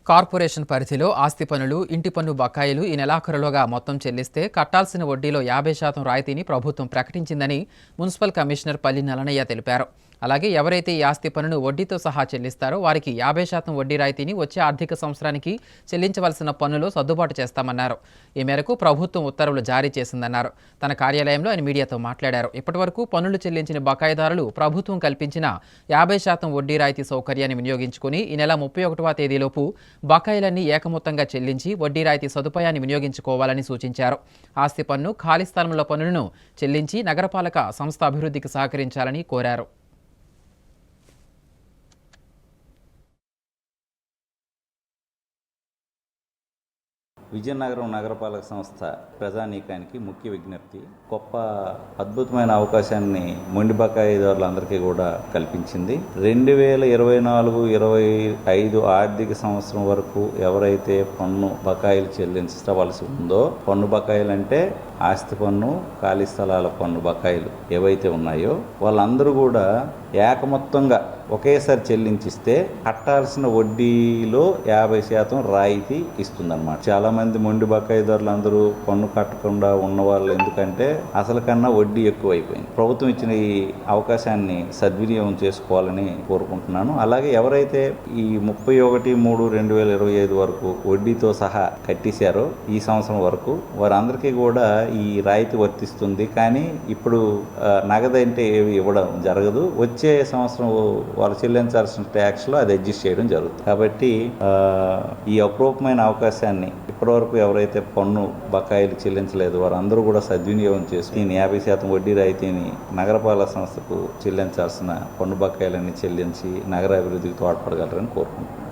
Corporation పరిధిలో ఆస్తి పన్నులు, ఇంటి పన్ను బకాయిలు ఈ నెలాఖరులోగా మొత్తం చెల్లిస్తే కట్టాల్సిన వడ్డీలో 50% రాయితీని ప్రభుత్వం ప్రకటించిందని మున్సిపల్ కమిషనర్ పల్లి నలనయ్య తెలిపారు. అలాగే ఎవరైతే ఈ ఆస్తి పన్నును వడ్డీతో సహా చెల్లిస్తారో వారికి 50% వడ్డీ రాయితీని వచ్చే ఆర్థిక సంవత్సరానికి చెల్లించవలసిన పన్నులో సర్దుబాటు చేస్తామన్నారు. ఈ మేరకు ప్రభుత్వం ఉత్తర్వులు జారీ చేసిందన్నారు. తన కార్యాలయంలో ఆయన మీడియాతో మాట్లాడారు. ఇప్పటివరకు పన్నులు చెల్లించిన బకాయిదారులు ప్రభుత్వం కల్పించిన 50% వడ్డీ రాయితీ సౌకర్యాన్ని వినియోగించుకుని ఈ నెల 31వ తేదీలోపు బకాయిలన్నీ ఏకమొత్తంగా చెల్లించి వడ్డీ రాయితీ సదుపాయాన్ని వినియోగించుకోవాలని సూచించారు. ఆస్తి పన్ను, ఖాళీ స్థలంలో పన్నులను చెల్లించి నగరపాలక సంస్థ అభివృద్ధికి సహకరించాలని కోరారు. విజయనగరం నగరపాలక సంస్థ ప్రజానీకానికి ముఖ్య విజ్ఞప్తి. గొప్ప అద్భుతమైన అవకాశాన్ని మొండి బకాయిదారులందరికీ కూడా కల్పించింది. 2024-25 ఆర్థిక సంవత్సరం వరకు ఎవరైతే పన్ను బకాయిలు చెల్లించవలసి ఉందో, పన్ను బకాయిలు అంటే ఆస్తి పన్ను, ఖాళీ స్థలాల పన్ను బకాయిలు ఏవైతే ఉన్నాయో వాళ్ళందరూ కూడా ఏకమొత్తంగా ఒకేసారి చెల్లించిస్తే కట్టాల్సిన వడ్డీలో 50% రాయితీ ఇస్తుందన్నమాట. చాలా మంది మొండి బకాయిదారులు అందరూ పన్ను కట్టకుండా ఉన్న వాళ్ళు ఎందుకంటే అసలు కన్నా వడ్డీ ఎక్కువైపోయింది. ప్రభుత్వం ఇచ్చిన ఈ అవకాశాన్ని సద్వినియోగం చేసుకోవాలని కోరుకుంటున్నాను. అలాగే ఎవరైతే ఈ 31/3/2025 వరకు వడ్డీతో సహా కట్టేశారో ఈ సంవత్సరం వరకు వారందరికీ కూడా ఈ రాయితీ వర్తిస్తుంది. కానీ ఇప్పుడు నగదంటే ఏవి ఇవ్వడం జరగదు. వచ్చే సంవత్సరం వాళ్ళు చెల్లించాల్సిన ట్యాక్స్లో అది అడ్జస్ట్ చేయడం జరుగుతుంది. కాబట్టి ఈ అపరూపమైన అవకాశాన్ని ఇప్పటివరకు ఎవరైతే పన్ను బకాయిలు చెల్లించలేదు వారందరూ కూడా సద్వినియోగం చేసుకుని 50% వడ్డీ రాయితీని నగరపాలక సంస్థకు చెల్లించాల్సిన పన్ను బకాయిలన్నీ చెల్లించి నగర అభివృద్ధికి తోడ్పడగలరని కోరుకుంటున్నాను.